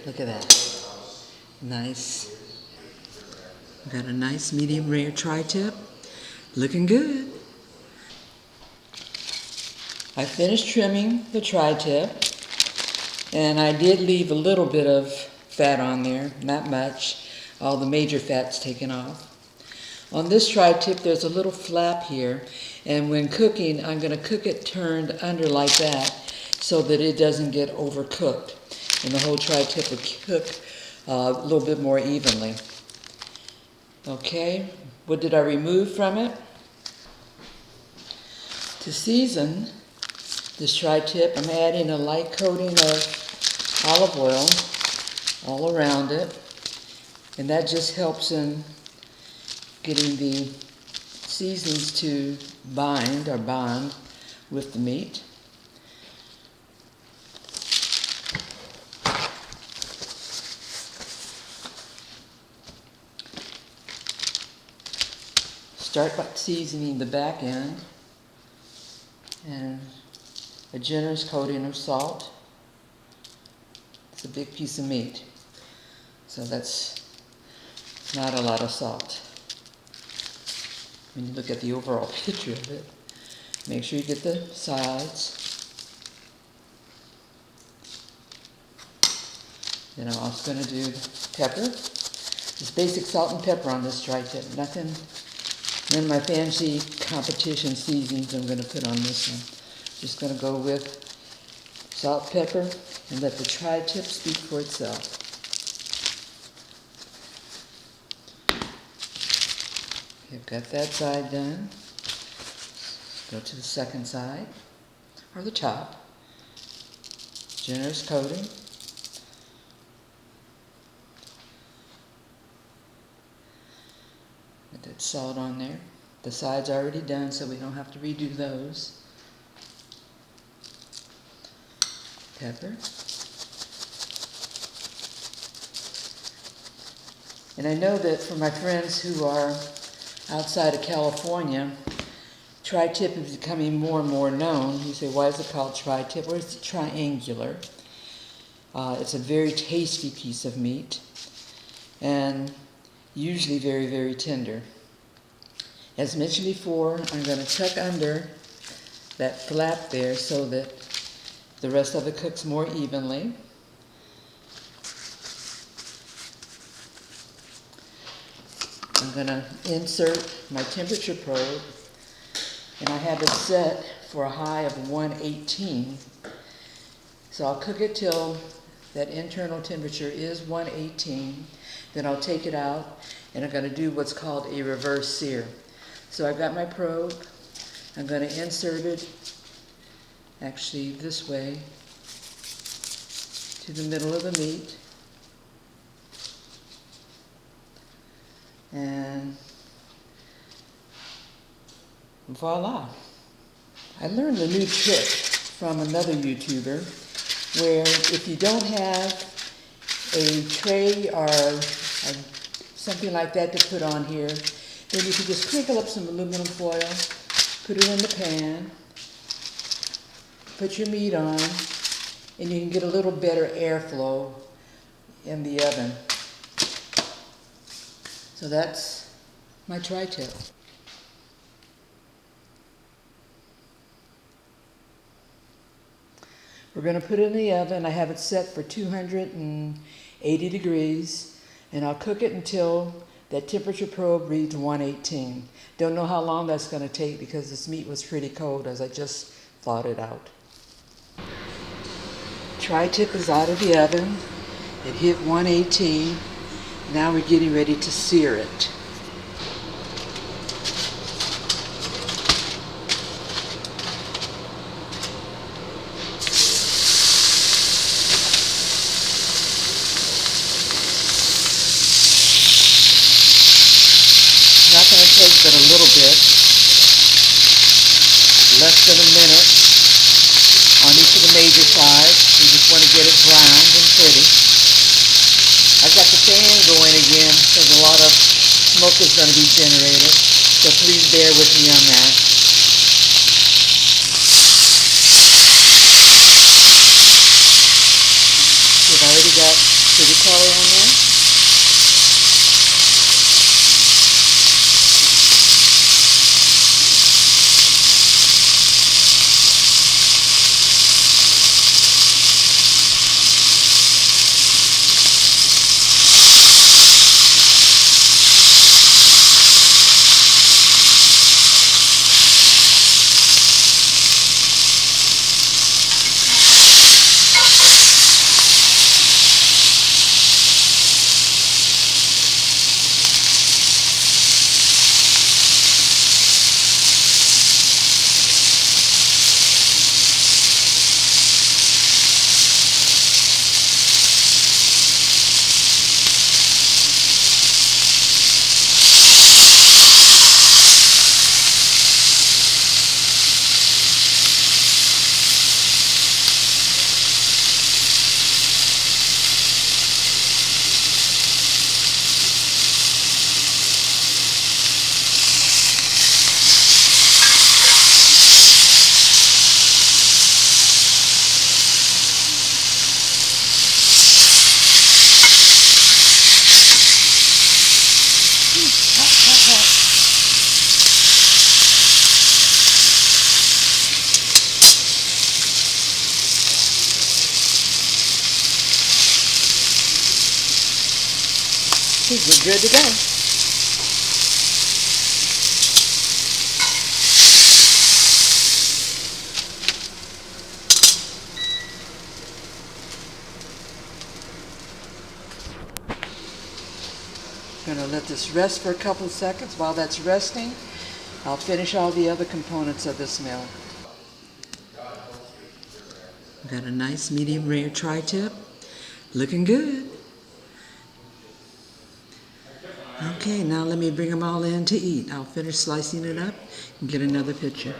Look at that. Nice. Got a nice medium rare tri-tip. Looking good. I finished trimming the tri-tip, and I did leave a little bit of fat on there, not much. All the major fat's taken off. On this tri-tip, there's a little flap here, and when cooking, I'm going to cook it turned under like that so that it doesn't get overcooked, and the whole tri-tip will cook a little bit more evenly. Okay, what did I remove from it? To season this tri-tip, I'm adding a light coating of olive oil all around it, and that just helps in getting the seasonings to bond with the meat. Start by seasoning the back end and a generous coating of salt. It's a big piece of meat, so that's not a lot of salt. When you look at the overall picture of it, make sure you get the sides. Then I'm also going to do pepper. Just basic salt and pepper on this tri-tip. Nothing, none of my fancy competition seasonings I'm going to put on this one. Just going to go with salt, pepper, and let the tri-tip speak for itself. Okay, I've got that side done. Go to the second side, or the top. Generous coating. Get that salt on there. The side's already done, so we don't have to redo those. Pepper. And I know that for my friends who are outside of California, tri-tip is becoming more and more known. You say, why is it called tri-tip? Well, it's triangular. It's a very tasty piece of meat, and usually very, very tender. As mentioned before, I'm going to tuck under that flap there so that the rest of it cooks more evenly. I'm going to insert my temperature probe, and I have it set for a high of 118. So I'll cook it till that internal temperature is 118. Then I'll take it out, and I'm going to do what's called a reverse sear. So I've got my probe. I'm going to insert it actually this way to the middle of the meat. And voila. I learned a new trick from another YouTuber where if you don't have a tray or something like that to put on here, then you can just crinkle up some aluminum foil, put it in the pan, put your meat on, and you can get a little better airflow in the oven. So that's my tri-tip. We're going to put it in the oven. I have it set for 280 degrees, and I'll cook it until that temperature probe reads 118. Don't know how long that's going to take because this meat was pretty cold as I just thawed it out. Tri-tip is out of the oven. It hit 118. Now we're getting ready to sear it. Not going to take but a little bit, less than a minute on each of the major sides. We just want to get it browned and pretty. I've got the fan going again because a lot of smoke is going to be generated, so please bear with me on that. We've already got pretty color on there. We're good to go. I'm going to let this rest for a couple of seconds. While that's resting, I'll finish all the other components of this meal. Got a nice medium rare tri-tip. Looking good. Okay, now let me bring them all in to eat. I'll finish slicing it up and get another picture.